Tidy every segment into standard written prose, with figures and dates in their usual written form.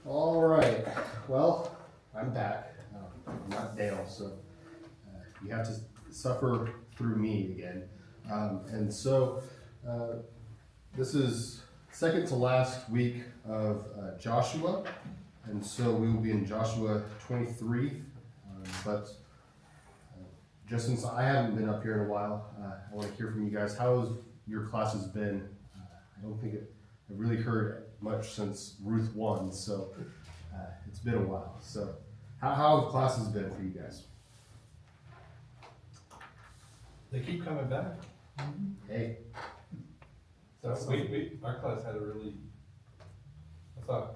All right. Well, I'm back. I'm not Dale, so you have to suffer through me again. This is second to last week of Joshua, and so we will be in Joshua 23. But just since I haven't been up here in a while, I want to hear from you guys. How has your classes been? I don't think I've really heard much since Ruth 1, so it's been a while. So how have classes been for you guys? They keep coming back. Hey. So our class had a really, I thought,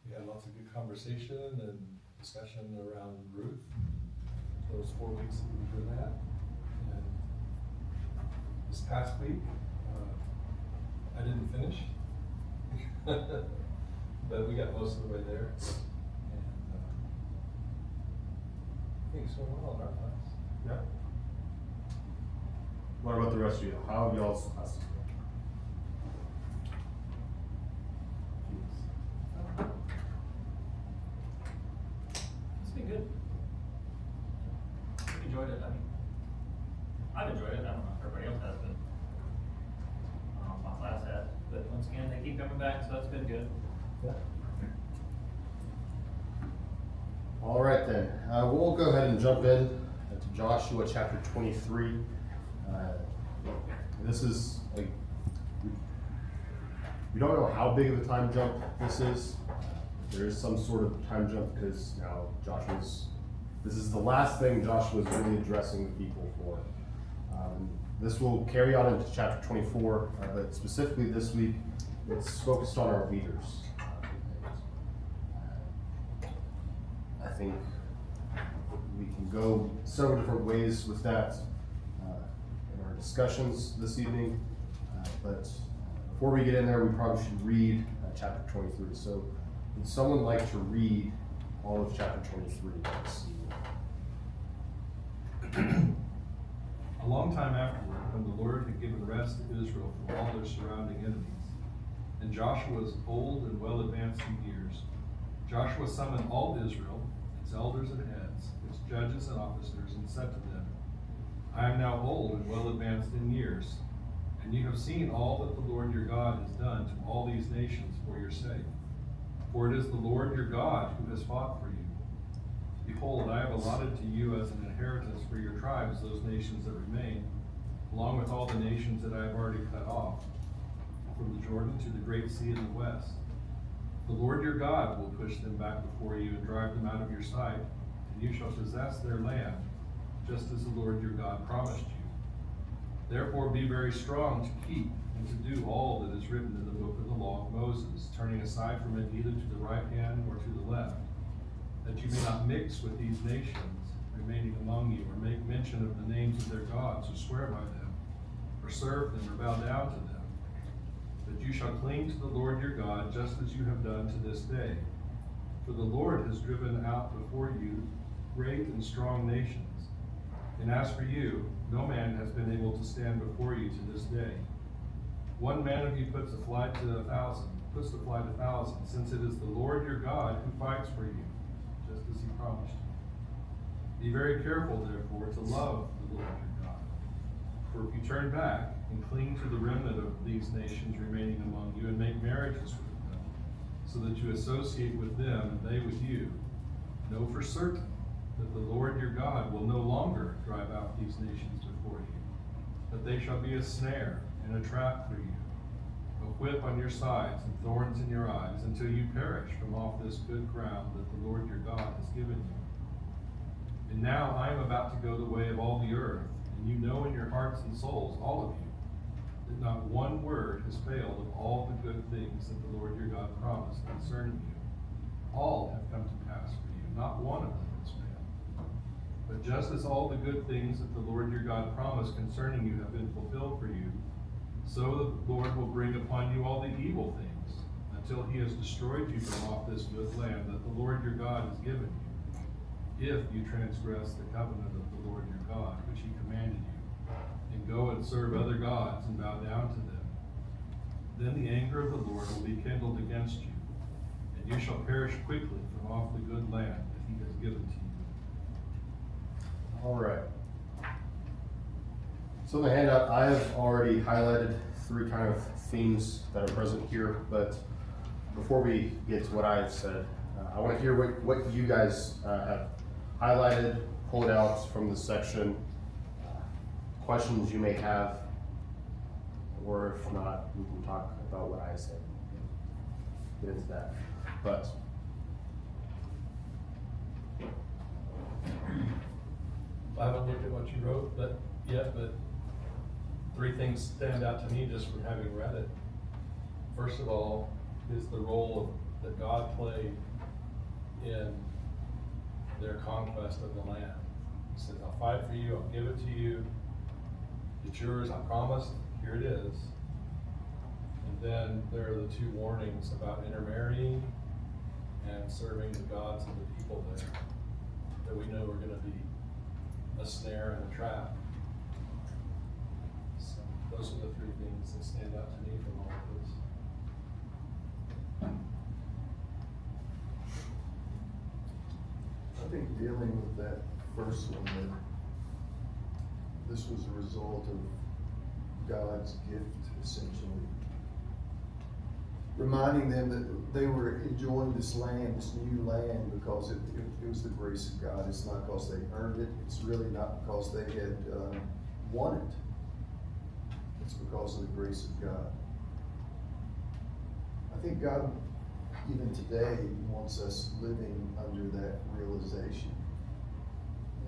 we had lots of good conversation and discussion around Ruth. Those 4 weeks that we were doing that. And this past week, I didn't finish, but we got most of the way there. And I think it's going well in our class. Yeah. What about the rest of you? How have y'all's classes It's been good. I've enjoyed it. I've enjoyed it. I don't know if everybody else has, but my class has. But once again, they keep coming back, so that's been good. Yeah. All right then. We'll go ahead and jump in to Joshua chapter 23. This is like we don't know how big of a time jump this is. There is some sort of time jump because now this is the last thing Joshua's really addressing the people for. This will carry on into chapter 24, but specifically this week, it's focused on our leaders. I think we can go several different ways with that in our discussions this evening. But before we get in there, we probably should read chapter 23. So would someone like to read all of chapter 23? Let's see. A long time afterward, when the Lord had given rest to Israel from all their surrounding enemies, and Joshua was old and well advanced in years, Joshua summoned all Israel, its elders and heads, its judges and officers, and said to them, I am now old and well advanced in years, and you have seen all that the Lord your God has done to all these nations for your sake. For it is the Lord your God who has fought for you. Behold, I have allotted to you as an inheritance for your tribes those nations that remain, along with all the nations that I have already cut off, from the Jordan to the great sea in the west. The Lord your God will push them back before you and drive them out of your sight, and you shall possess their land, just as the Lord your God promised you. Therefore be very strong to keep and to do all that is written in the book of the law of Moses, turning aside from it neither to the right hand nor to the left, that you may not mix with these nations remaining among you, or make mention of the names of their gods, or swear by them, or serve them, or bow down to them. But you shall cling to the Lord your God, just as you have done to this day. For the Lord has driven out before you great and strong nations. And as for you, no man has been able to stand before you to this day. One man of you puts the flight to 1,000, since it is the Lord your God who fights for you, just as he promised you. Be very careful, therefore, to love the Lord your God. For if you turn back and cling to the remnant of these nations remaining among you, and make marriages with them, so that you associate with them and they with you, know for certain that the Lord your God will no longer drive out these nations before you, but they shall be a snare and a trap for you, a whip on your sides and thorns in your eyes, until you perish from off this good ground that the Lord your God has given you. And now I am about to go the way of all the earth, and you know in your hearts and souls, all of you, that not one word has failed of all the good things that the Lord your God promised concerning you. All have come to pass for you, not one of them has failed. But just as all the good things that the Lord your God promised concerning you have been fulfilled for you, so the Lord will bring upon you all the evil things, until he has destroyed you from off this good land that the Lord your God has given you, if you transgress the covenant of the Lord your God, which he commanded you, and go and serve other gods and bow down to them. Then the anger of the Lord will be kindled against you, and you shall perish quickly from off the good land that he has given to you. All right. So in the handout, I have already highlighted 3 kind of themes that are present here, but before we get to what I have said, I want to hear what you guys have highlighted, pulled out from this section, questions you may have, or if not, we can talk about what I said, get into that. But I haven't looked at what you wrote yet, but 3 things stand out to me just from having read it. First of all, is the role that God played in their conquest of the land. He says, I'll fight for you, I'll give it to you, it's yours, I promised, here it is. And then there are the 2 warnings about intermarrying and serving the gods of the people there that we know are going to be a snare and a trap. So those are the 3 things that stand out to me from all of this. I think dealing with that first one, that this was a result of God's gift, essentially. Reminding them that they were enjoying this land, this new land, because it was the grace of God. It's not because they earned it. It's really not because they had won it. It's because of the grace of God. I think God, even today, wants us living under that realization.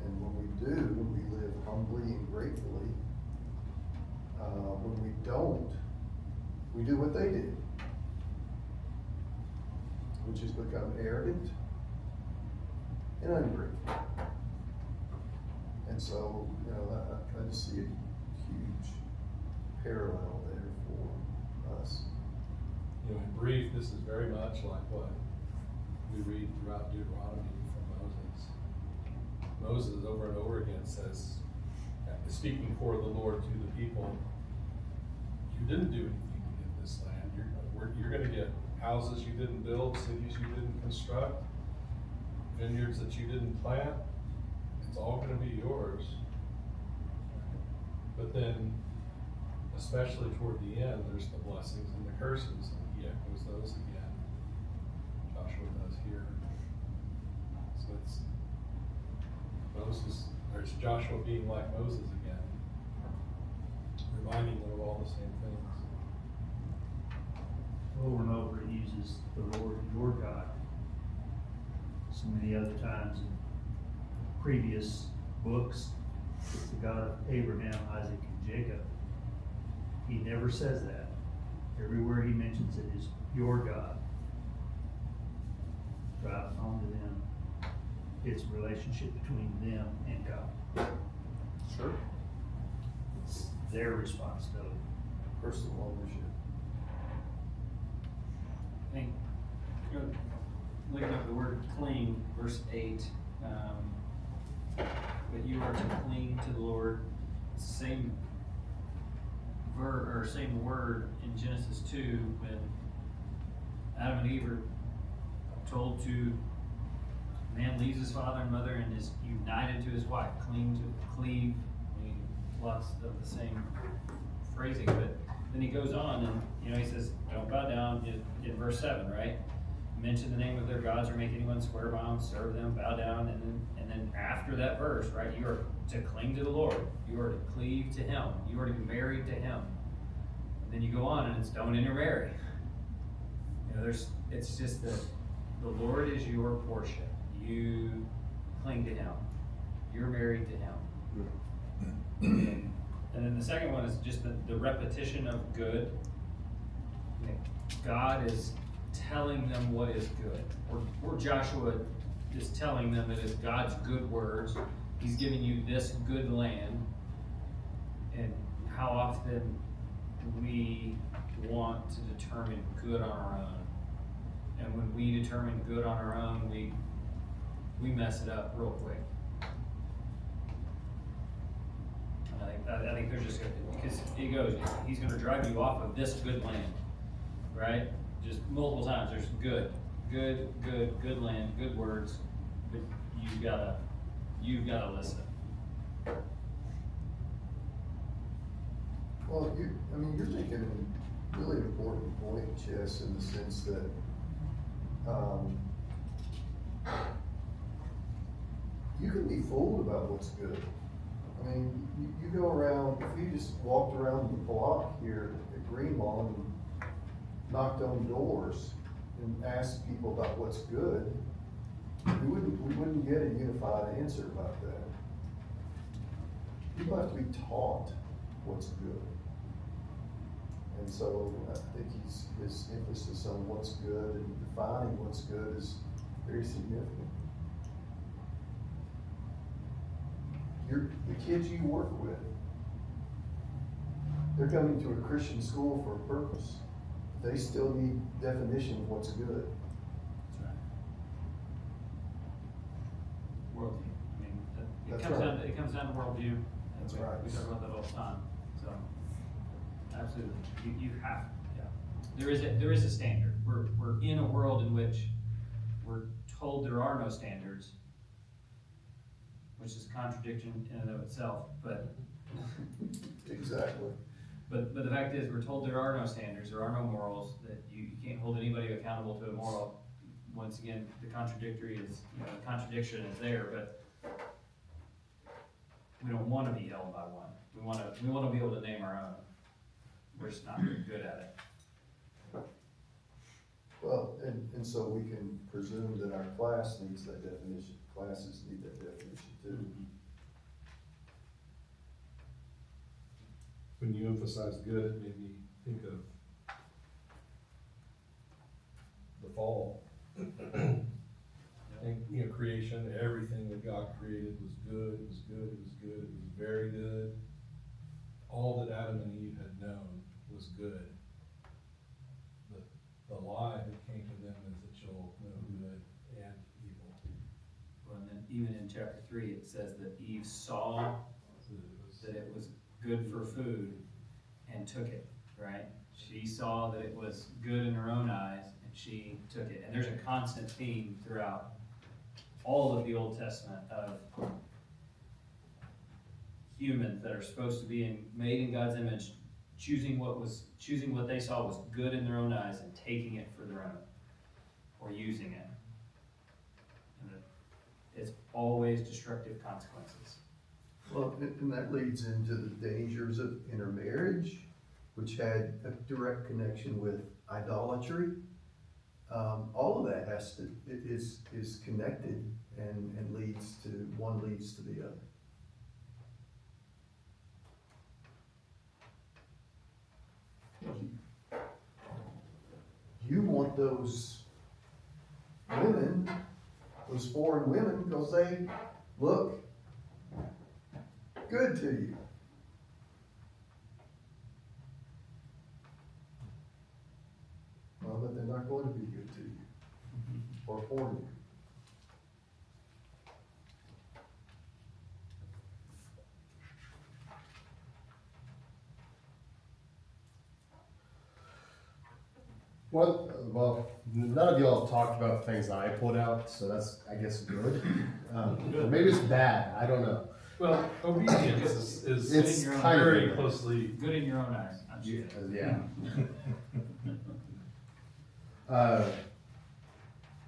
And when we do, we live humbly and gratefully. When we don't, we do what they did, which has become arrogant and ungrateful. And so, I just see a huge parallel there for us. In brief, this is very much like what we read throughout Deuteronomy from Moses. Moses over and over again says, speaking for the Lord to the people, you didn't do anything to get this land. You're going to get houses you didn't build, cities you didn't construct, vineyards that you didn't plant. It's all going to be yours. But then, especially toward the end, there's the blessings and the curses, and he echoes those again. Joshua does here. So it's Joshua being like Moses again, reminding them of all the same things. Over and over, it uses the Lord your God. So many other times in previous books, it's the God of Abraham, Isaac, and Jacob. He never says that. Everywhere he mentions it is your God. Driving home to them, it's a relationship between them and God. sure. It's their responsibility. Personal ownership. I think, looking up the word cling, verse 8, but you are to cling to the Lord. It's the same verb or same word in Genesis 2 when Adam and Eve are told to, man leaves his father and mother and is united to his wife, cleave. I mean, lots of the same phrasing, but then he goes on and, he says, don't bow down in verse 7, right? Mention the name of their gods or make anyone swear by them, serve them, bow down, and then after that verse, right, you are to cling to the Lord. You are to cleave to him. You are to be married to him. And then you go on and it's don't intermarry. It's just that the Lord is your portion. You cling to him. You're married to him. And then the second one is just the repetition of good. God is telling them what is good. Or Joshua is telling them that it's God's good words. He's giving you this good land. And how often we want to determine good on our own. And when we determine good on our own, we mess it up real quick. I think there's just, because he goes, he's going to drive you off of this good land. right? Just multiple times, there's good land, good words, but you've gotta listen. Well, you're making a really important point, Chess, in the sense that, you can be fooled about what's good. I mean, you go around, if you just walked around the block here at Greenlawn and knocked on doors and asked people about what's good, we wouldn't get a unified answer about that. People have to be taught what's good. And so I think his emphasis on what's good and defining what's good is very significant. The kids you work with, they're coming to a Christian school for a purpose. They still need definition of what's good. That's right. Worldview, I mean, That's right. it comes down to worldview. and That's we- right. We talk about that all the time, so, absolutely, you have, yeah. There is a standard, we're in a world in which we're told there are no standards, which is a contradiction in and of itself, but Exactly. But the fact is, we're told there are no standards, there are no morals, that you can't hold anybody accountable to a moral. Once again, the contradiction is there, but we don't wanna be held by one. We wanna be able to name our own. We're just not very good at it. Well, and so we can presume that our class needs that definition, classes need that definition too. When you emphasize good, it made me think of the fall. And, creation, everything that God created was good, it was good, it was good, it was very good. All that Adam and Eve had known was good. The lie that came to them is that you'll know good and evil. Well, and then even in chapter 3, it says that Eve saw that it was good for food and took it, right? She saw that it was good in her own eyes and she took it. And there's a constant theme throughout all of the Old Testament of humans that are supposed to be made in God's image, choosing what they saw was good in their own eyes and taking it for their own, or using it. And it's always destructive consequences. Well, and that leads into the dangers of intermarriage, which had a direct connection with idolatry. All of that is connected and leads to the other. You want those women, those foreign women, because they look good to you. Well, but they're not going to be good to you or for you. Well, none of y'all have talked about the things that I pulled out, so that's, I guess, good. Or maybe it's bad, I don't know. Well, obedience is It's kind of very good. closely. Good in your own eyes, I'm sure. Yeah.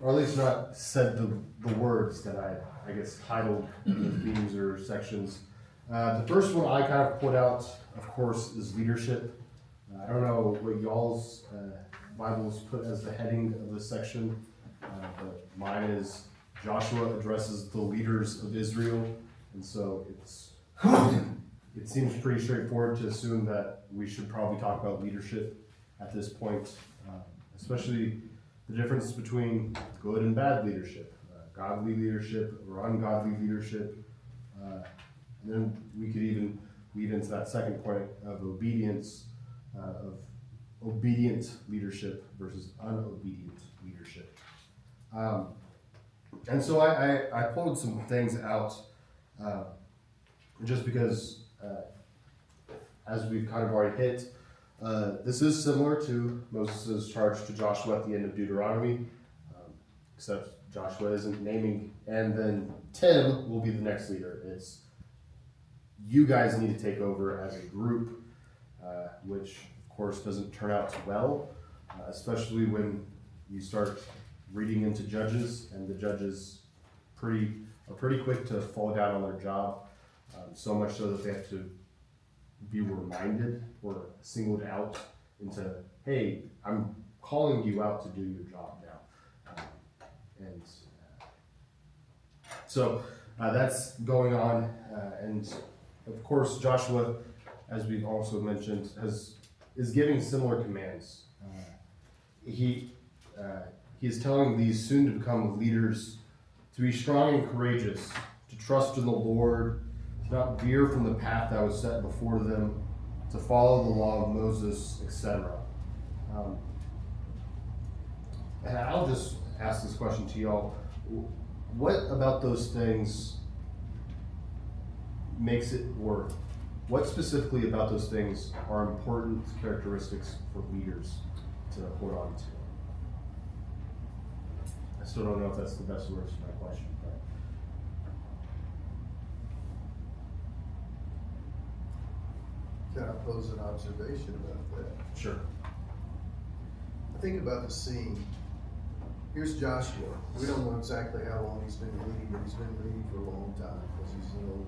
Or at least not said the words that I guess titled the themes or sections. The first one I kind of put out, of course, is leadership. I don't know what y'all's Bibles put as the heading of this section, but mine is Joshua addresses the leaders of Israel, and so it seems pretty straightforward to assume that we should probably talk about leadership at this point, especially the difference between good and bad leadership, godly leadership or ungodly leadership, and then we could even lead into that second point of obedience, of obedient leadership versus unobedient leadership. And so I pulled some things out just because, as we've kind of already hit, This is similar to Moses' charge to Joshua at the end of Deuteronomy, except Joshua isn't naming, and then Tim will be the next leader. It's you guys need to take over as a group, which of course doesn't turn out well, especially when you start reading into judges, and the judges are pretty quick to fall down on their job, so much so that they have to be reminded or singled out into, hey, I'm calling you out to do your job now. So that's going on, and of course Joshua, as we've also mentioned, is giving similar commands. He is telling these soon to become leaders to be strong and courageous, to trust in the Lord, to not veer from the path that was set before them, to follow the law of Moses, etc. And I'll just ask this question to y'all. What about those things makes it, or what specifically about those things are important characteristics for leaders to hold on to? I still don't know if that's the best word for my question, but. Can I pose an observation about that? Sure. I think about the scene. Here's Joshua. We don't know exactly how long he's been leading, but he's been leading for a long time because he's an old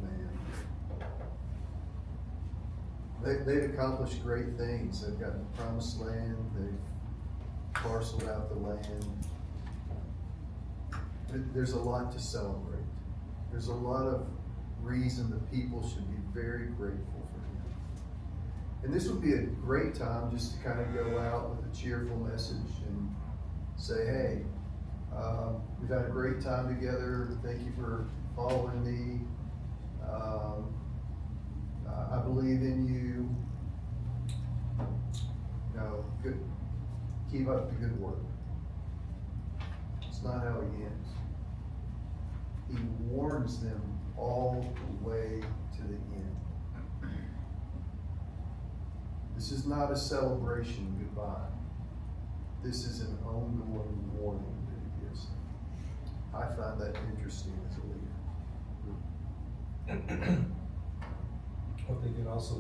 man. They've accomplished great things. They've gotten the promised land. They've parceled out the land. There's a lot to celebrate. There's a lot of reason the people should be very grateful for him. And this would be a great time just to kind of go out with a cheerful message and say, hey, we've had a great time together. Thank you for following me. I believe in you. Good. Keep up the good work. It's not how he ends. He warns them all the way to the end. This is not a celebration goodbye. This is an ongoing warning that he gives them. I find that interesting as a leader. I'm thinking also,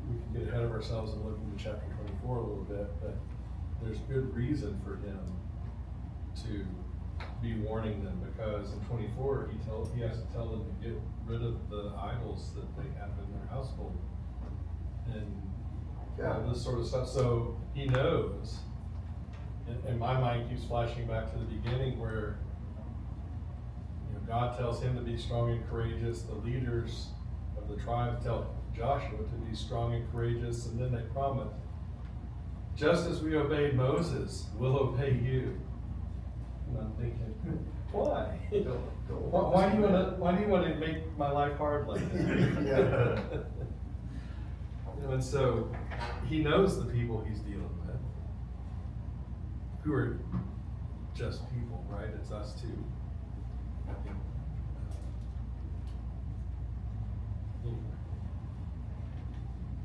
we can get ahead of ourselves and look into chapter 24 a little bit, but there's good reason for him to be warning them, because in 24 he has to tell them to get rid of the idols that they have in their household and all this sort of stuff. So he knows, and my mind keeps flashing back to the beginning where God tells him to be strong and courageous. The leaders of the tribe tell Joshua to be strong and courageous, and then they promise, just as we obeyed Moses, we'll obey you. And I'm thinking, why? Why do you want to make my life hard like that? And so he knows the people he's dealing with, who are just people, right? It's us too. I think. Anyway.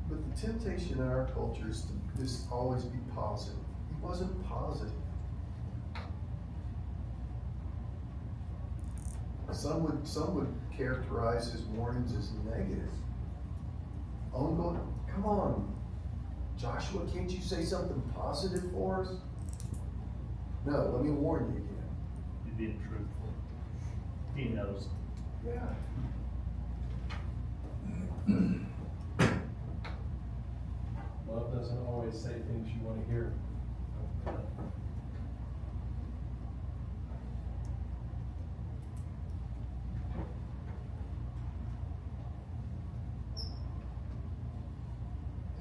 But the temptation in our culture is to just always be positive. He wasn't positive. Some would characterize his warnings as negative. Ongoing. Come on, Joshua, can't you say something positive for us? No, let me warn you again. You're being truthful. He knows. Yeah. Love doesn't always say things you want to hear.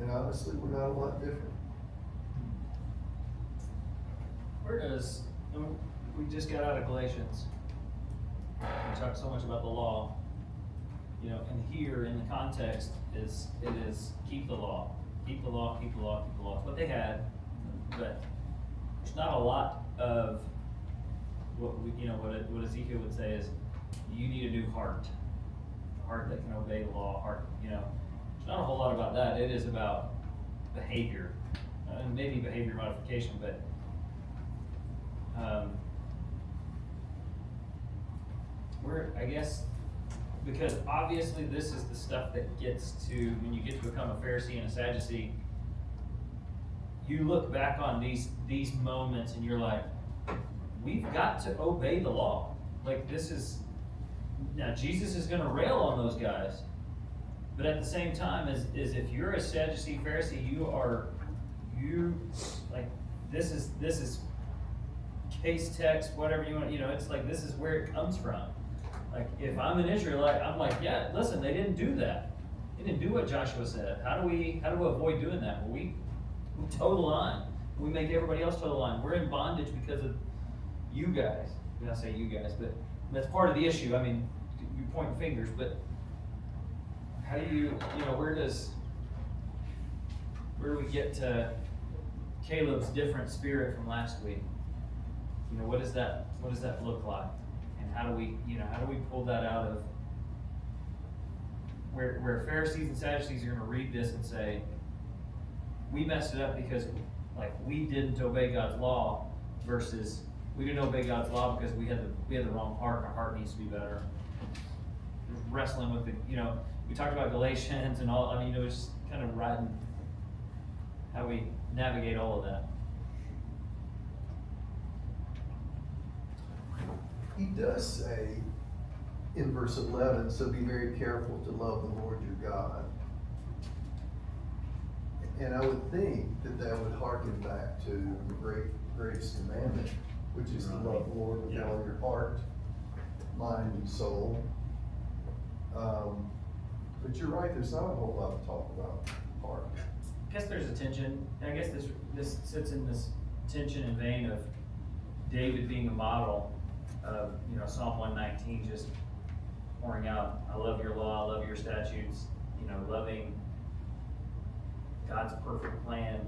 And honestly, we're not a lot different. Where does, we just got out of Galatians. We talked so much about the law. And here in the context it is keep the law. Keep the law, keep the law, keep the law. It's what they had, but there's not a lot of what Ezekiel would say is you need a new heart. A heart that can obey the law, heart, there's not a whole lot about that. It is about behavior, and maybe behavior modification, but, I guess, because obviously this is the stuff that gets to, when you get to become a Pharisee and a Sadducee, you look back on these moments and you're like, we've got to obey the law. Like, this is, now Jesus is gonna rail on those guys, but at the same time, is if you're a Sadducee, Pharisee, this is case text, whatever you want, it's like, this is where it comes from. Like, if I'm an Israelite, I'm like, yeah, listen, they didn't do that. They didn't do what Joshua said. How do we avoid doing that? Well, we toe the line. We make everybody else toe the line. We're in bondage because of you guys. I mean, I say you guys, but that's part of the issue. I mean, you're pointing fingers, but how do you, where do we get to Caleb's different spirit from last week? What does that look like? And how do we pull that out of where Pharisees and Sadducees are gonna read this and say, we messed it up because we didn't obey God's law, versus we didn't obey God's law because we had the wrong heart, and our heart needs to be better. Just wrestling with we talked about Galatians and all, it's just kind of riding how we navigate all of that. He does say in verse 11, so be very careful to love the Lord your God. And I would think that would harken back to the greatest commandment, which is to love the Lord with all your heart, mind, and soul. But you're right, there's not a whole lot of talk about heart. I guess there's a tension. I guess this sits in this tension and vein of David being a model of, Psalm 119, just pouring out, I love your law, I love your statutes, loving God's perfect plan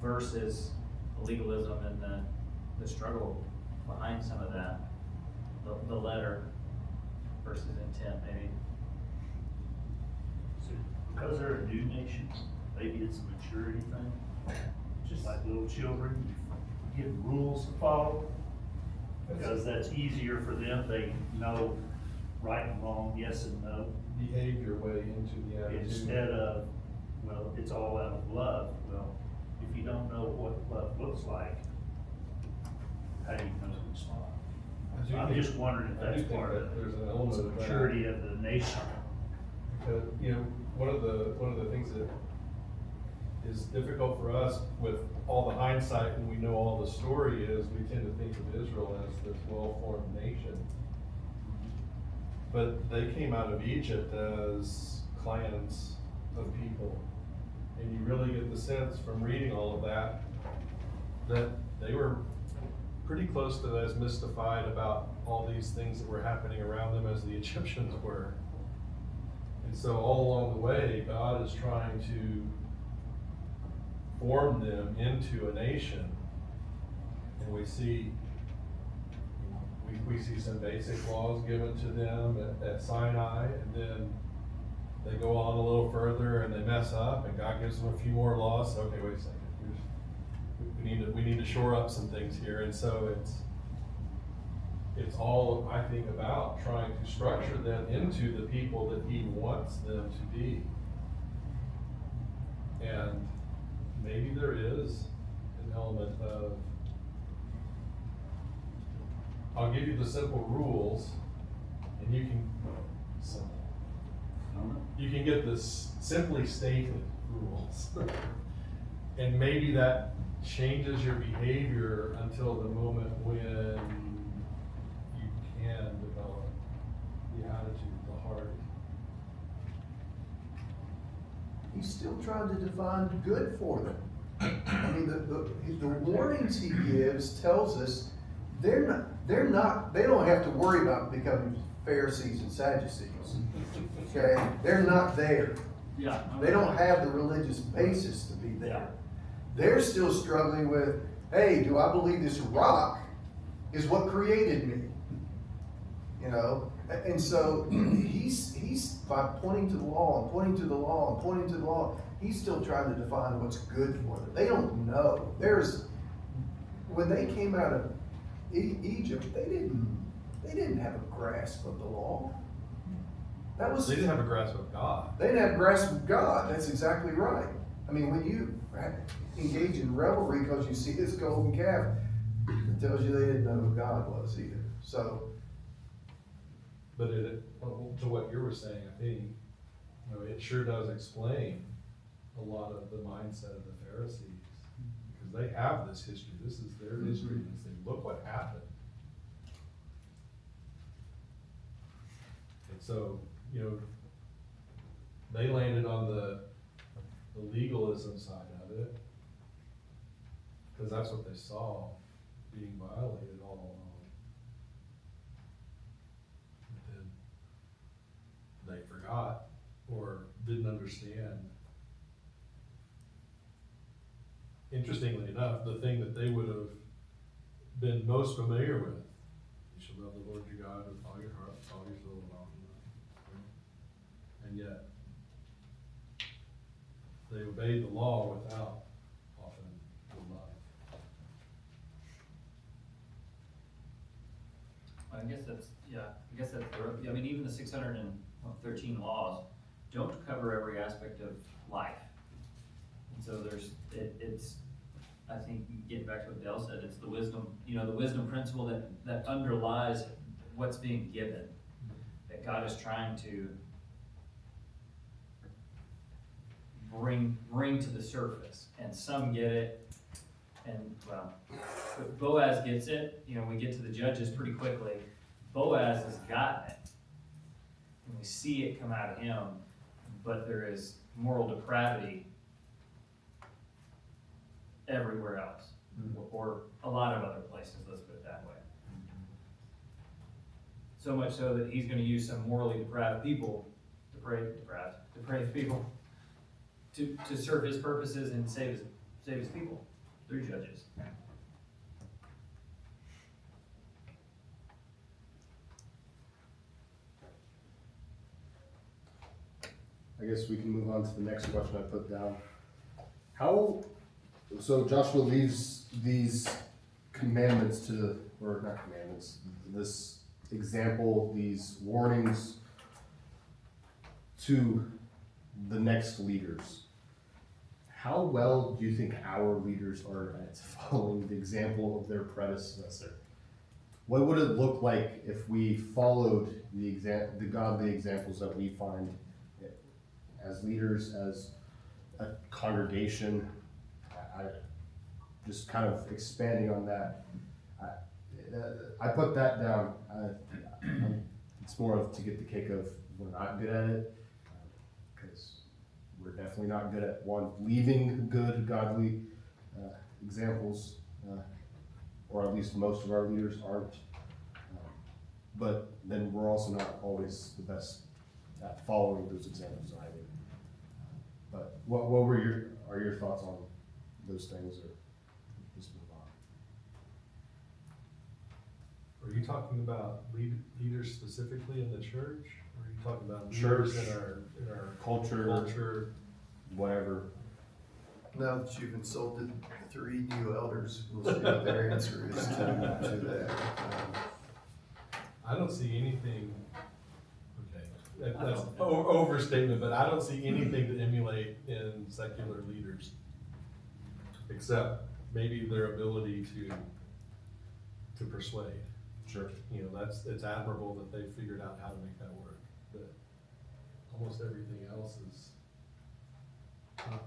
versus legalism and the struggle behind some of that, the letter versus intent, maybe. So, because they're a new nation, maybe it's a maturity thing, just like little children, you give rules to follow, because that's easier for them. They know right and wrong, yes and no, Behavior way into the attitude. instead of, well, it's all out of love. Well, if you don't know what love looks like, how do you know to respond? I'm just wondering if I do that's think part that of there's an the element of that. maturity of the nation. Because, one of the things that is difficult for us with all the hindsight and we know all the story is we tend to think of Israel as this well-formed nation. But they came out of Egypt as clans of people. And you really get the sense from reading all of that they were pretty close to as mystified about all these things that were happening around them as the Egyptians were. And so all along the way, God is trying to form them into a nation. And we see some basic laws given to them at Sinai, and then they go on a little further and they mess up, and God gives them a few more laws. So, okay, wait a second. We need to shore up some things here. And so it's all, I think, about trying to structure them into the people that He wants them to be. And maybe there is an element of, I'll give you the simple rules, and you can get the simply stated rules. And maybe that changes your behavior until the moment when you can develop the attitude, the heart. He's still trying to define good for them. I mean, the warnings he gives tells us they don't have to worry about becoming Pharisees and Sadducees. Okay? They're not there. Yeah. They don't have the religious basis to be there. They're still struggling with, hey, do I believe this rock is what created me? And so he's by pointing to the law and pointing to the law and pointing to the law, he's still trying to define what's good for them. They don't know. When they came out of Egypt, they didn't have a grasp of the law. They didn't have a grasp of God. They didn't have a grasp of God. That's exactly right. I mean, when you engage in revelry because you see this golden calf, it tells you they didn't know who God was either. So, But to what you were saying, I think, it sure does explain a lot of the mindset of the Pharisees. Because they have this history. This is their history. And they say, look what happened. And so, they landed on the legalism side of it. Because that's what they saw being violated all along. But then they forgot or didn't understand. Interestingly enough, the thing that they would have been most familiar with, you shall love the Lord your God with all your heart, with all your soul, and all your mind. And yet, they obeyed the law without often the love. I guess I mean, even the 613 laws don't cover every aspect of life. And so it's, I think, getting back to what Dale said, it's the wisdom, the wisdom principle that underlies what's being given, that God is trying to bring to the surface. And some get it, and but Boaz gets it. We get to the Judges pretty quickly. Boaz has gotten it, and we see it come out of him, but there is moral depravity everywhere else, or a lot of other places, let's put it that way. So much so that he's gonna use some morally depraved people, depraved people, to serve his purposes and save his people through Judges. I guess we can move on to the next question I put down. So Joshua leaves these commandments or not commandments, this example, these warnings to the next leaders. How well do you think our leaders are at following the example of their predecessor? What would it look like if we followed the godly examples that we find as leaders, as a congregation? I just kind of expanding on that. I put that down. It's more of to get the cake of we're not good at it, because we're definitely not good at leaving good, godly examples, or at least most of our leaders aren't. But then we're also not always the best at following those examples either. But what are your thoughts on those things, or just move on? Are you talking about leaders specifically in the church? Or are you talking about leaders in our culture? Whatever. now that you've insulted 3 new elders, we'll see what their answer is to that. I don't see anything, okay, that's overstatement, but I don't see anything to emulate in secular leaders. Except maybe their ability to persuade. Sure. It's admirable that they figured out how to make that work, but almost everything else is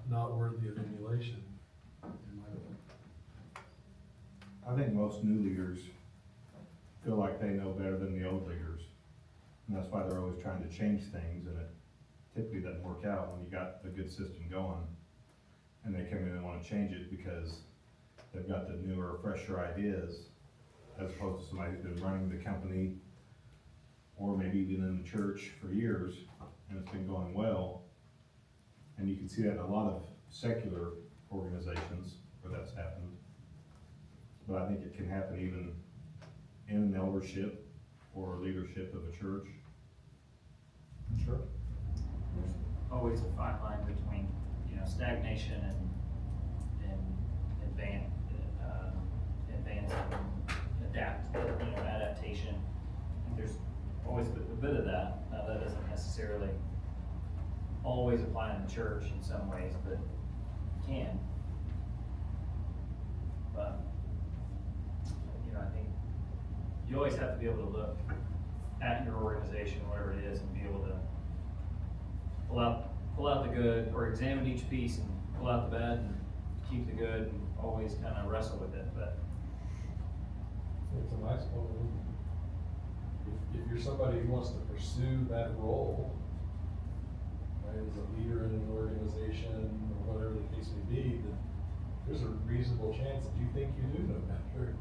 not worthy of emulation, in my opinion. I think most new leaders feel like they know better than the old leaders. And that's why they're always trying to change things, and it typically doesn't work out when you got a good system going. And they come in and wanna change it because they've got the newer, fresher ideas, as opposed to somebody who's been running the company, or maybe even in the church for years, and it's been going well. And you can see that in a lot of secular organizations where that's happened. But I think it can happen even in an eldership for leadership of a church. Sure. There's always a fine line between, stagnation and advancing, adaptation. And there's always a bit of that. Now, that doesn't necessarily always apply in the church in some ways, but it can. But, I think you always have to be able to look at your organization, whatever it is, and be able to pull out the good, or examine each piece and pull out the bad and keep the good, and always kind of wrestle with it. But It's a nice one. If you're somebody who wants to pursue that role, right, as a leader in an organization, or whatever the case may be, then there's a reasonable chance that you think you do know better,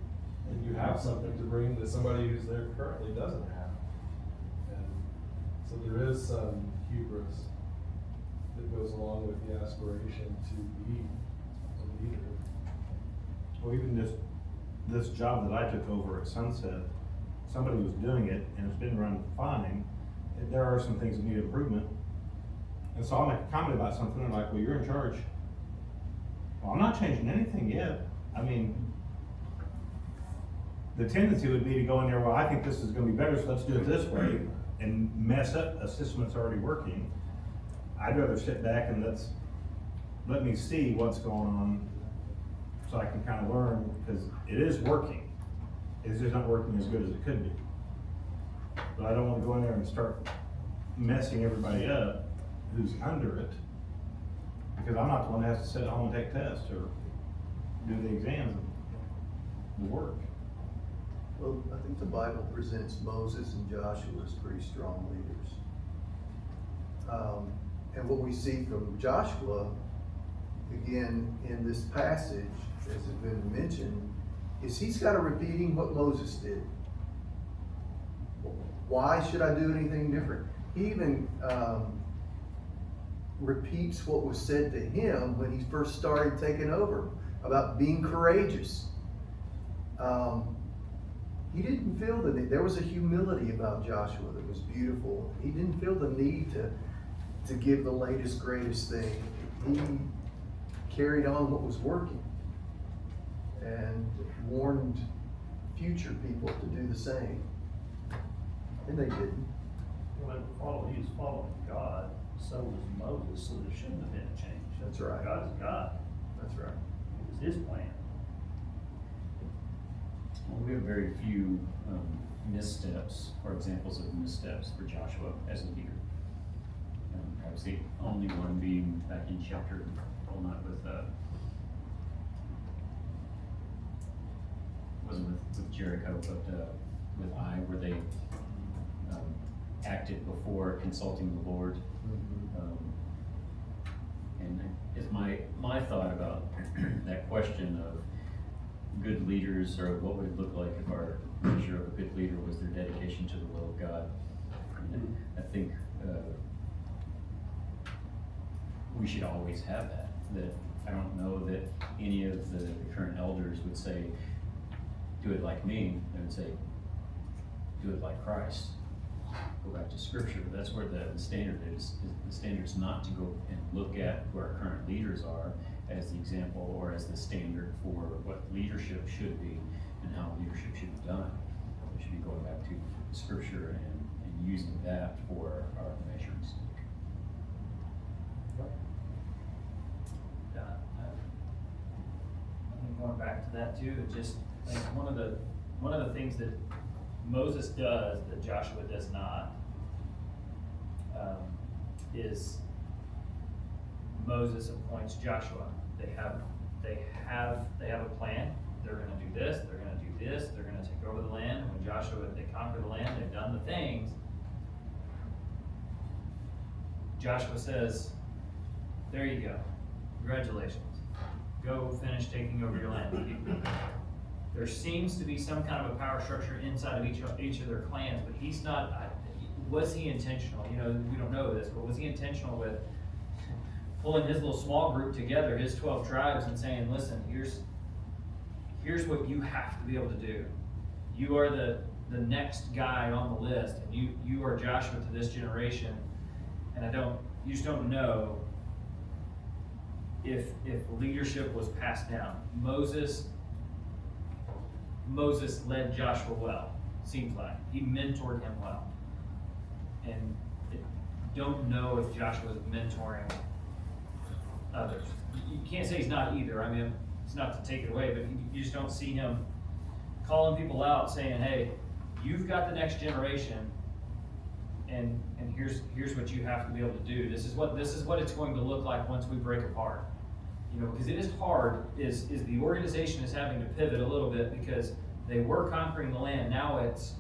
and you have something to bring that somebody who's there currently doesn't have. And so there is some hubris that goes along with the aspiration to be a leader. Well, even this job that I took over at Sunset, somebody was doing it and it's been run fine. There are some things that need improvement. And so I'll make a comment about something and like, well, you're in charge. Well, I'm not changing anything yet. I mean, the tendency would be to go in there, well, I think this is gonna be better, so let's do it this way, and mess up a system that's already working. I'd rather sit back and let me see what's going on so I can kind of learn, because it is working. It's just not working as good as it could be. But I don't want to go in there and start messing everybody up who's under it, because I'm not the one that has to sit at home and take tests or do the exams and the work. Well, I think the Bible presents Moses and Joshua as pretty strong leaders. And what we see from Joshua, again, in this passage, as has been mentioned, is he's kind of repeating what Moses did. Why should I do anything different? He even repeats what was said to him when he first started taking over about being courageous. He didn't feel the need. There was a humility about Joshua that was beautiful. He didn't feel the need to give the latest, greatest thing. He carried on what was working and warned future people to do the same. And they didn't. Well, he was following God, so was Moses, so there shouldn't have been a change. That's right. God is God. That's right. It was his plan. Well, we have very few missteps or examples of missteps for Joshua as a leader. I was the only one being back in chapter, well, not with, wasn't with Jericho, but with Ai, where they acted before consulting the Lord. And is my thought about that question of good leaders, or what would it look like if our measure of a good leader was their dedication to the will of God. And I think we should always have that I don't know that any of the current elders would say, do it like me. They would say, do it like Christ. Go back to Scripture. That's where the standard is. The standard's not to go and look at who our current leaders are as the example or as the standard for what leadership should be and how leadership should be done. We should be going back to Scripture and using that for our measuring stick. Yeah, I think going back to that too, it just like one of the things that Moses does that Joshua does not is Moses appoints Joshua. They have a plan. They're going to do this. They're going to do this. They're going to take over the land. And when they conquer the land, they've done the things. Joshua says, "There you go. Congratulations. Go finish taking over your land." There seems to be some kind of a power structure inside of each of their clans, but he's not. Was he intentional? We don't know this, but was he intentional with pulling his little small group together, his 12 tribes, and saying, "Listen, here's what you have to be able to do. You are the next guy on the list, and you are Joshua to this generation, and you just don't know if leadership was passed down. Moses led Joshua well, seems like. He mentored him well. And don't know if Joshua was mentoring others. You can't say he's not either. I mean, it's not to take it away, but you just don't see him calling people out saying, hey, you've got the next generation, and here's what you have to be able to do. This is what it's going to look like once we break apart. You know, because it is hard, is the organization is having to pivot a little bit because they were conquering the land. Now it's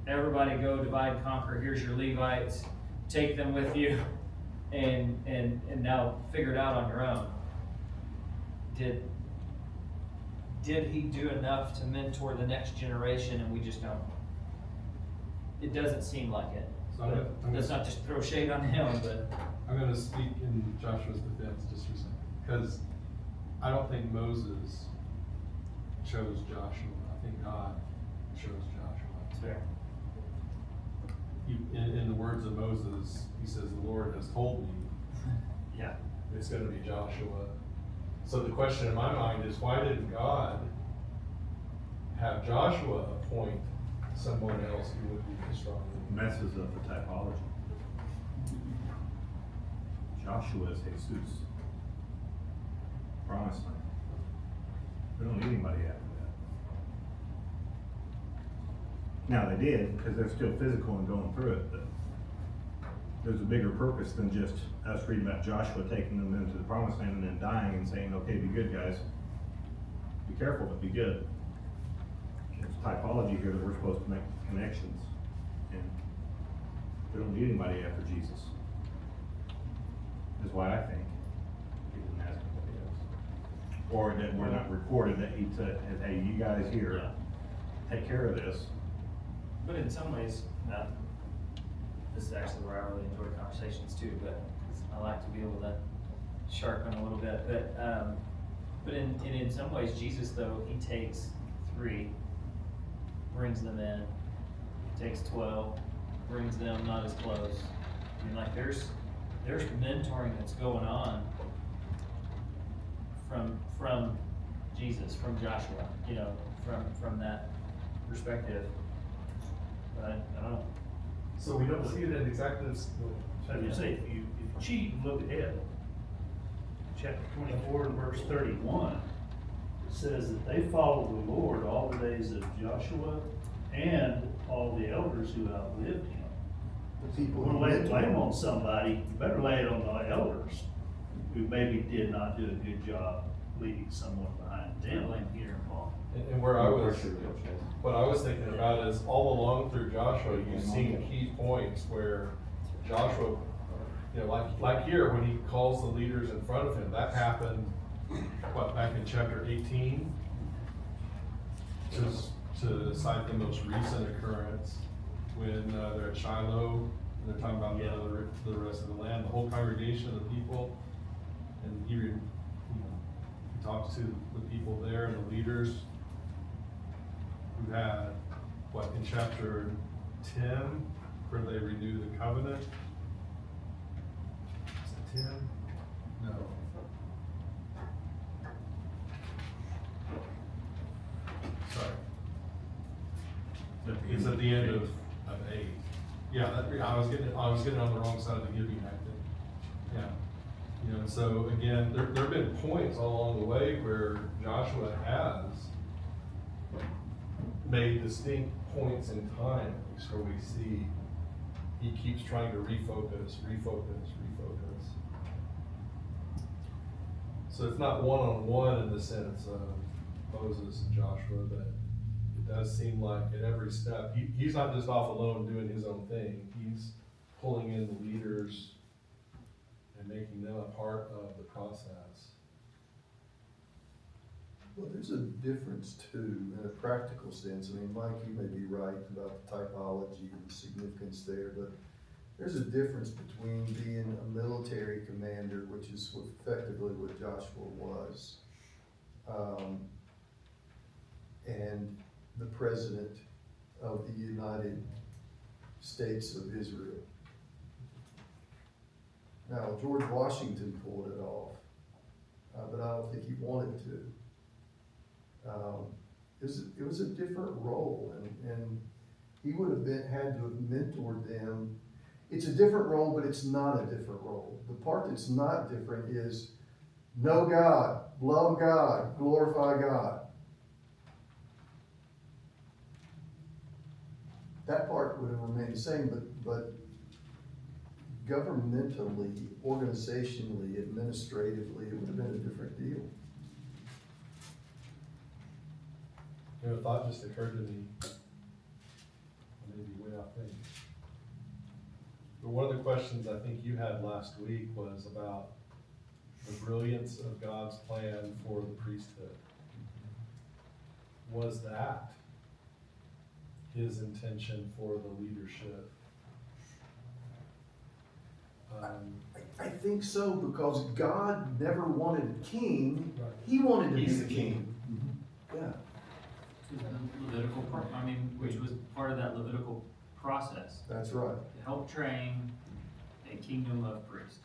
everybody go divide, conquer, here's your Levites, take them with you, and now figure it out on your own. Did he do enough to mentor the next generation, and we just don't? It doesn't seem like it. So But let's not just throw shade on him, but. I'm gonna speak in Joshua's defense just for a second, because I don't think Moses chose Joshua. I think God chose Joshua. It's fair. In the words of Moses, he says, the Lord has told me Yeah. it's gonna be Joshua. So the question in my mind is, why didn't God have Joshua appoint someone else who would be the strong leader? Messes up the typology. Joshua is Jesus. Promised land. We don't need anybody after that. Now, they did, because they're still physical and going through it, but there's a bigger purpose than just us reading about Joshua taking them into the promised land and then dying and saying, okay, be good, guys. Be careful, but be good. There's typology here that we're supposed to make connections. And we don't need anybody after Jesus. Is why I think he didn't ask anybody else. Or that we're not recorded that he said, hey, you guys here, take care of this. But in some ways, this is actually where I really enjoy conversations too, but I like to be able to sharpen a little bit. But in some ways, Jesus, though, he takes 3, brings them in, takes 12, brings them not as close. I mean, like, there's mentoring that's going on from Jesus, from Joshua, you know, from that perspective. But I don't know. So we don't see it in exactly this. So you say, if you cheat and look ahead, chapter 24 and verse 31, it says that they followed the Lord all the days of Joshua and all the elders who outlived him. The people If you who want to lay lived blame on somebody, you better lay it on the elders who maybe did not do a good job leading someone behind them. Blame Peter and Paul. And where what I was thinking about is all along through Joshua, you've seen key points where Joshua, you know, like here, when he calls the leaders in front of him, that happened, back in chapter 18? To cite the most recent occurrence, when they're at Shiloh, and they're talking about the rest of the land, the whole congregation of the people, and he talks to the people there and the leaders who had, in chapter 10, where they renew the covenant. Is it 10? No. Sorry. It's at the end of 8. Yeah, I was getting on the wrong side of the giving back then. Yeah. You know, and so again, there have been points all along the way where Joshua has made distinct points in time, where we see he keeps trying to refocus. So it's not one-on-one in the sense of Moses and Joshua, but it does seem like at every step, he's not just off alone doing his own thing. He's pulling in the leaders and making them a part of the process. Well, there's a difference too, in a practical sense. I mean, Mike, you may be right about the typology and the significance there, but there's a difference between being a military commander, which is effectively what Joshua was, and the president of the United States of Israel. Now, George Washington pulled it off, but I don't think he wanted to. It was a different role, and he would have had to have mentored them. It's a different role, but it's not a different role. The part that's not different is know God, love God, glorify God. That part would have remained the same, but governmentally, organizationally, administratively, it would have been a different deal. You know, a thought just occurred to me, maybe way off base. But one of the questions I think you had last week was about the brilliance of God's plan for the priesthood. Was that his intention for the leadership? I think so, because God never wanted a king. Right. He wanted to be He's the the king. Yeah. Levitical, which was part of that Levitical process, That's right. to help train a kingdom of priests.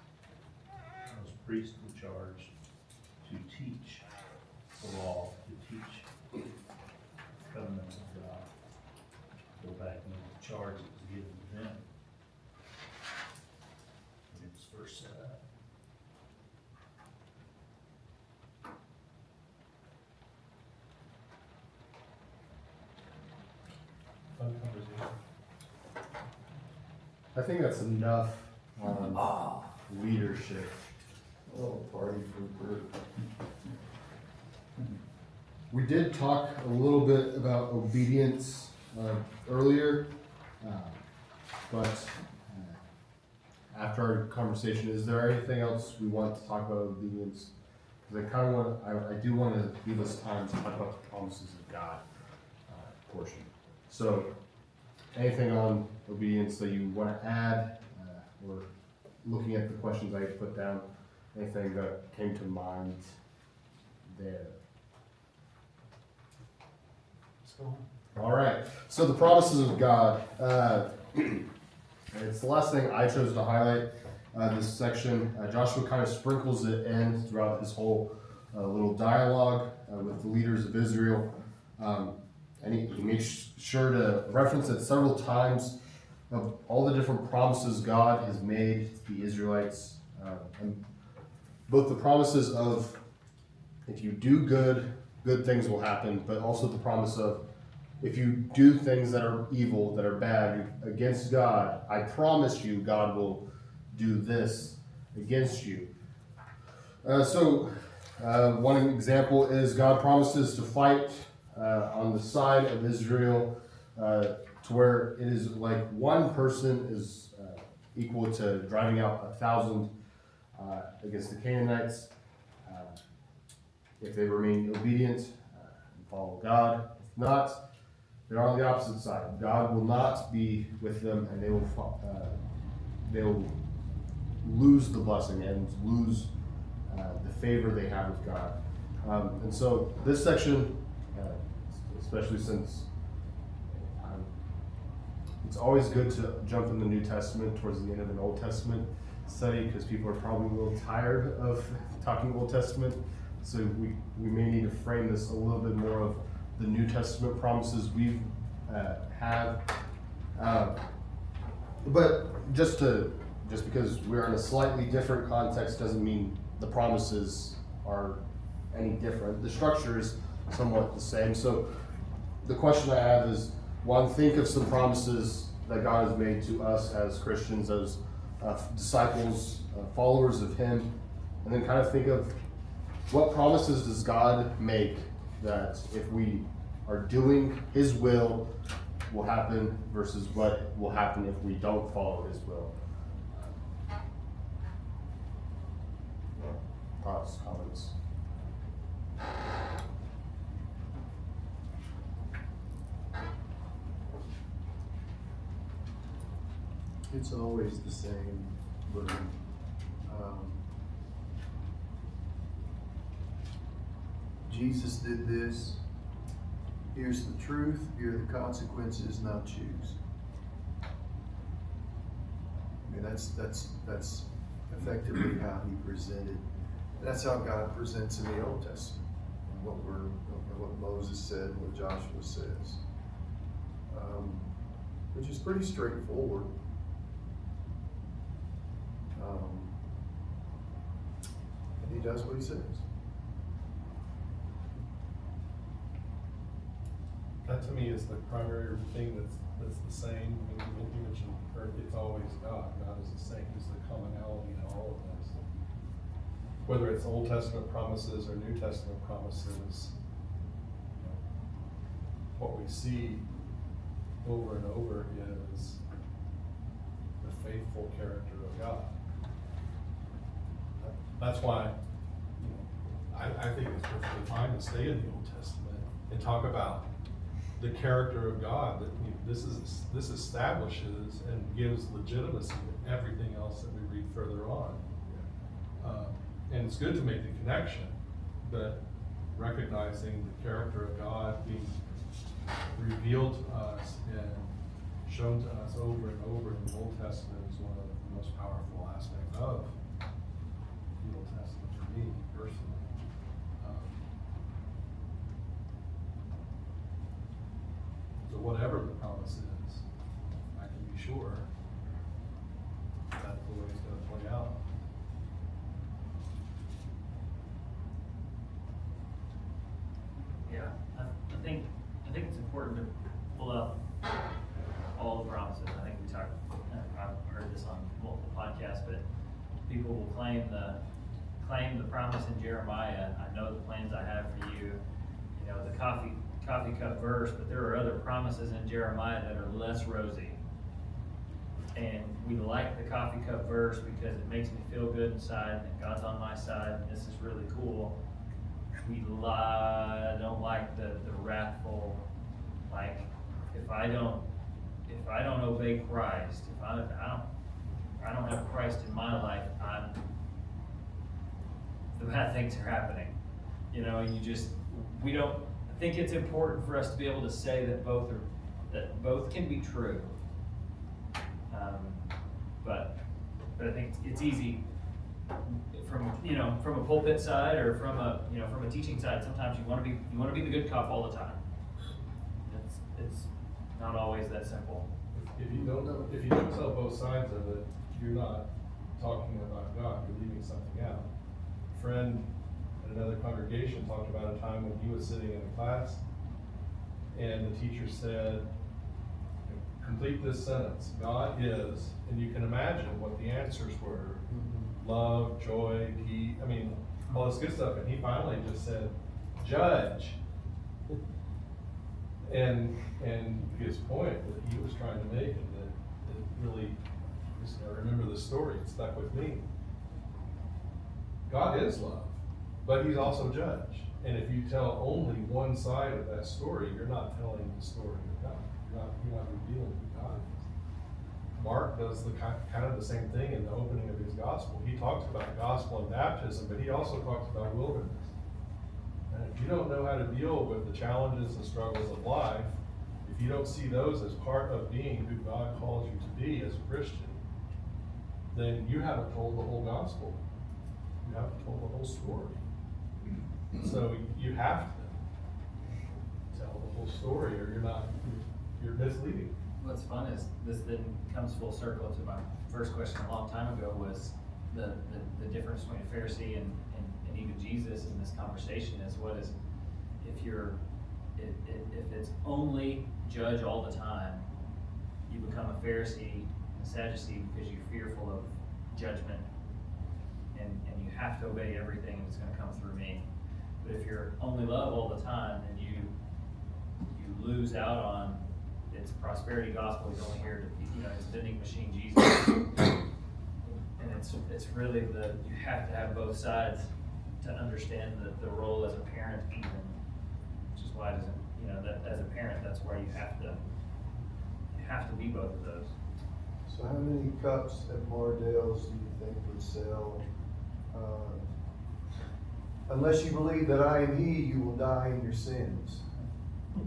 Those priests were charged to teach the law, to teach the covenant of God. Go back and the charge that was given to them when it was first set up. Fun conversation. I think that's enough on leadership. Oh, party for We did talk a little bit about obedience earlier, but after our conversation, is there anything else we want to talk about obedience? Because I do want to leave us time to talk about the promises of God portion. So, anything on obedience that you want to add, or looking at the questions I put down, anything that came to mind there? All right, so the promises of God. It's the last thing I chose to highlight this section. Joshua kind of sprinkles it in throughout his whole little dialogue with the leaders of Israel. And he makes sure to reference it several times of all the different promises God has made to the Israelites. And both the promises of if you do good, good things will happen, but also the promise of if you do things that are evil, that are bad against God, I promise you God will do this against you. One example is God promises to fight on the side of Israel to where it is like one person is equal to driving out 1,000 against the Canaanites if they remain obedient and follow God. If not, they're on the opposite side. God will not be with them, and they'll lose the blessing and lose the favor they have with God. And so this section, especially since it's always good to jump in the New Testament towards the end of an Old Testament study, because people are probably a little tired of talking Old Testament. So we may need to frame this a little bit more of the New Testament promises we have. But just because we're in a slightly different context doesn't mean the promises are any different. The structure is somewhat the same. So the question I have is, one, think of some promises that God has made to us as Christians, as disciples, followers of Him, and then kind of think of what promises does God make that if we are doing His will happen versus what will happen if we don't follow His will. Thoughts, comments? It's always the same, Bergan. Jesus did this. here's the truth, here are the consequences, now choose. I mean, that's effectively how he presented. That's how God presents in the Old Testament, and what Moses said, what Joshua says, which is pretty straightforward. And he does what he says. That to me is the primary thing that's the same. I mean, you mentioned, it's always God. God is the same. Is the commonality in all of this. Whether it's Old Testament promises or New Testament promises, what we see over and over is the faithful character of God. That's why, I think it's perfectly fine to stay in the Old Testament and talk about the character of God, that this establishes and gives legitimacy to everything else that we read further on. And it's good to make the connection, but recognizing the character of God being revealed to us and shown to us over and over in the Old Testament is one of the most powerful aspects of the Old Testament for me personally. So whatever the promise is, I can be sure that's the way it's going to play out. Yeah, I think it's important to pull out all the promises. I think we talked, I've heard this on multiple podcasts, but people will claim the promise in Jeremiah, I know the plans I have for you, the coffee cup verse, but there are other promises in Jeremiah that are less rosy. And we like the coffee cup verse because it makes me feel good inside, and God's on my side, and this is really cool. We don't like the wrathful, like, if I don't obey Christ, if I don't have Christ in my life, the bad things are happening. I think it's important for us to be able to say that both can be true. But I think it's easy from a pulpit side or from a teaching side. Sometimes you want to be the good cop all the time. It's not always that simple. If you don't tell both sides of it, you're not talking about God. You're leaving something out. A friend in another congregation talked about a time when he was sitting in a class, and the teacher said, "Complete this sentence. God is," and you can imagine what the answers were: love, joy, peace. I mean, all this good stuff. And he finally just said, "Judge." And his point that he was trying to make, and that it really, I remember the story, it stuck with me. God is love, but he's also judge. And if you tell only one side of that story, you're not telling the story of God. You're not revealing who God is. Mark does kind of the same thing in the opening of his gospel. He talks about gospel and baptism, but he also talks about wilderness. And if you don't know how to deal with the challenges and struggles of life, if you don't see those as part of being who God calls you to be as a Christian, then you haven't told the whole gospel. You haven't told the whole story. So you have to tell the whole story, or you're misleading. What's fun is this then comes full circle to my first question a long time ago, was the difference between a Pharisee and even Jesus in this conversation is if it's only judge all the time, you become a Pharisee and a Sadducee because you're fearful of judgment and you have to obey everything that's going to come through me. But if you're only love all the time, then you lose out on its prosperity gospel. He's only here to, it's vending machine Jesus. And it's really you have to have both sides to understand the role as a parent even, which is why it isn't, that as a parent, that's where you have to be both of those. So how many cups at Mardale's do you think would sell? Unless you believe that I am he, you will die in your sins.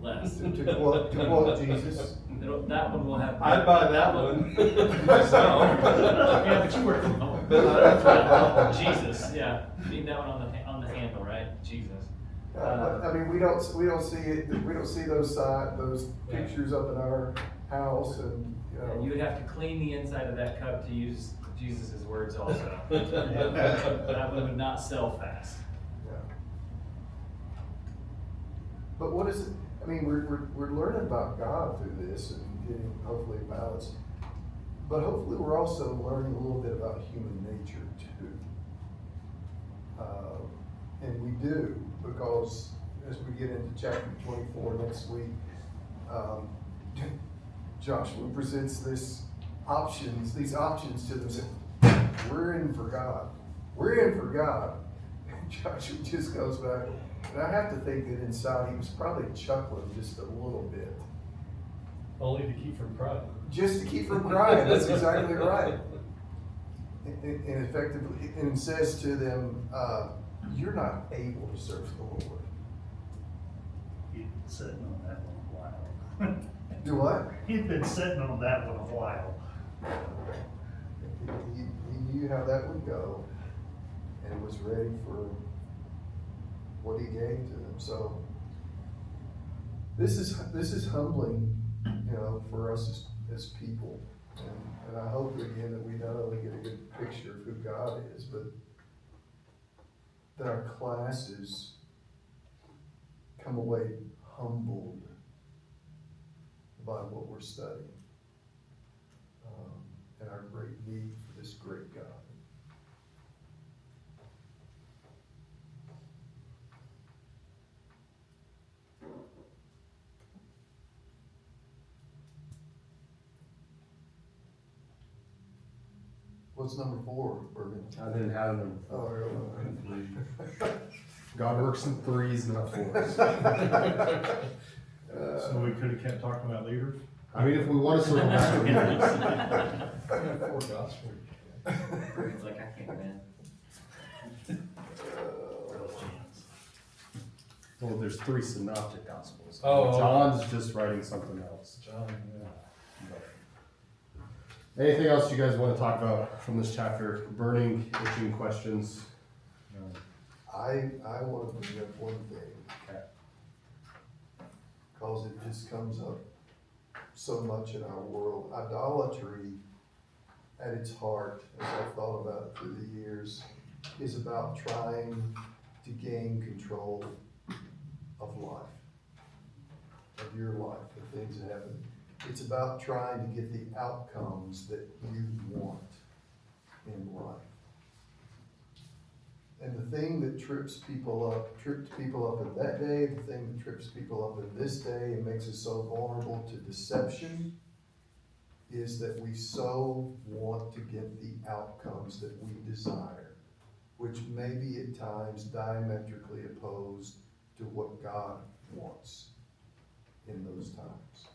less. To quote Jesus. That one will have. I'd buy that one myself. Yeah, but you work from home. Jesus, yeah, you need that one on the handle, right? Jesus. I mean, we don't see it, we don't see those pictures up in our house and, you know. You would have to clean the inside of that cup to use Jesus' words also. That one would not sell fast. Yeah. But what is it, I mean, we're learning about God through this and getting hopefully balance. But hopefully we're also learning a little bit about human nature too. And we do, because as we get into chapter 24 next week, Joshua presents these options to them, saying, we're in for God. We're in for God. And Joshua just goes back, and I have to think that inside he was probably chuckling just a little bit. Only to keep from crying. Just to keep from crying, that's exactly right. And effectively, and says to them, you're not able to serve the Lord. He'd been sitting on that one a while. Do what? He'd been sitting on that one a while. He knew how that would go and was ready for what he gave to them. So this is humbling, you know, for us as people. And I hope again that we not only get a good picture of who God is, but that our classes come away humbled by what we're studying, and our great need for this great God. What's number 4, Bergan? I didn't have them. Oh, really? God works in threes, not fours. So we could've kept talking about leaders? I mean, if we want to circle back to leaders. Poor gospel. It's like, I can't win. Well, there's 3 synoptic gospels. Oh. John's just writing something else. John, yeah. Anything else you guys want to talk about from this chapter? Burning, itching questions? I want to bring up one thing. Okay. Because it just comes up so much in our world. Idolatry, at its heart, as I've thought about it through the years, is about trying to gain control of life, of your life, the things that happen. It's about trying to get the outcomes that you want in life. And the thing that tripped people up in that day, the thing that trips people up in this day and makes us so vulnerable to deception, is that we so want to get the outcomes that we desire, which may be at times diametrically opposed to what God wants in those times.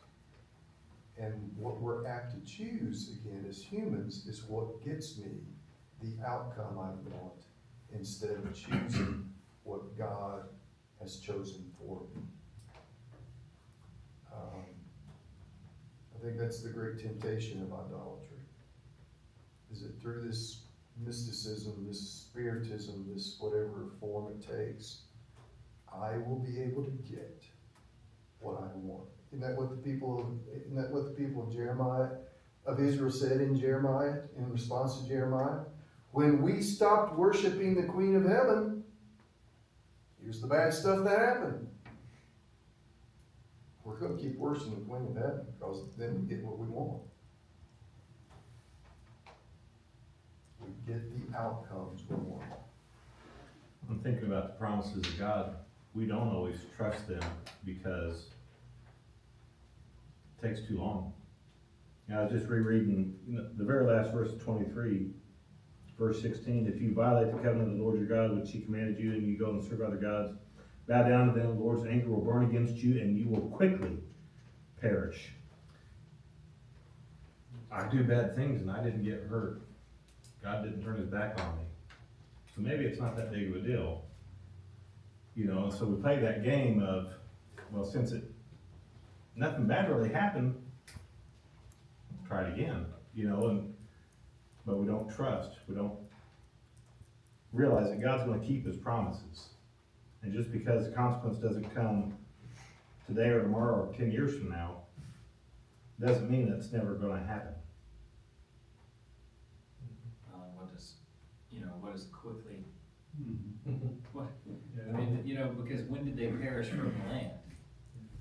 And what we're apt to choose, again, as humans, is what gets me the outcome I want, instead of choosing what God has chosen for me. I think that's the great temptation of idolatry, is that through this mysticism, this spiritism, this whatever form it takes, I will be able to get what I want. Isn't that what the people of Jeremiah, of Israel said in Jeremiah, in response to Jeremiah? When we stopped worshiping the Queen of Heaven, here's the bad stuff that happened. We're going to keep worshiping the Queen of Heaven, because then we get what we want. We get the outcomes we want. I'm thinking about the promises of God. We don't always trust them because it takes too long. I was just rereading the very last verse of 23, verse 16. If you violate the covenant of the Lord your God, which he commanded you, and you go and serve other gods, bow down to them, the Lord's anger will burn against you, and you will quickly perish. I do bad things and I didn't get hurt. God didn't turn his back on me. So maybe it's not that big of a deal. You know, so we play that game of, well, since it nothing bad really happened, try it again, you know, but we don't trust, we don't realize that God's gonna keep his promises. And just because the consequence doesn't come today or tomorrow or 10 years from now, doesn't mean it's never gonna happen. What is quickly, Mm-hmm. what, I mean, because when did they perish from the land?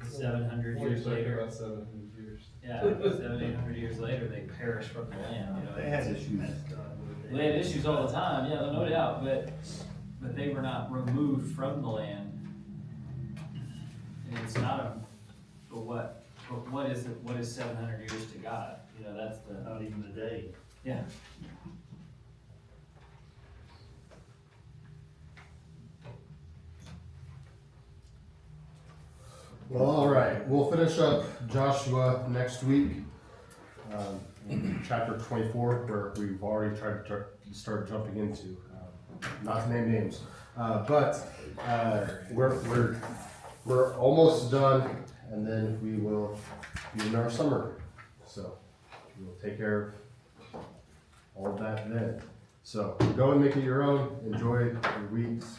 700 We're years talking later? about 700 years. Yeah, 700-800 years later, they perished from the land, They had issues. They had issues all the time, yeah, no doubt, but they were not removed from the land. And it's not but what is it, what is 700 years to God? That's the, Not even a day. yeah. Well, all right, we'll finish up Joshua next week, in chapter 24, where we've already tried to start jumping into, not to name names, but we're almost done, and then we will be in our summer, so we'll take care of all of that then. So go and make it your own, enjoy your weeks.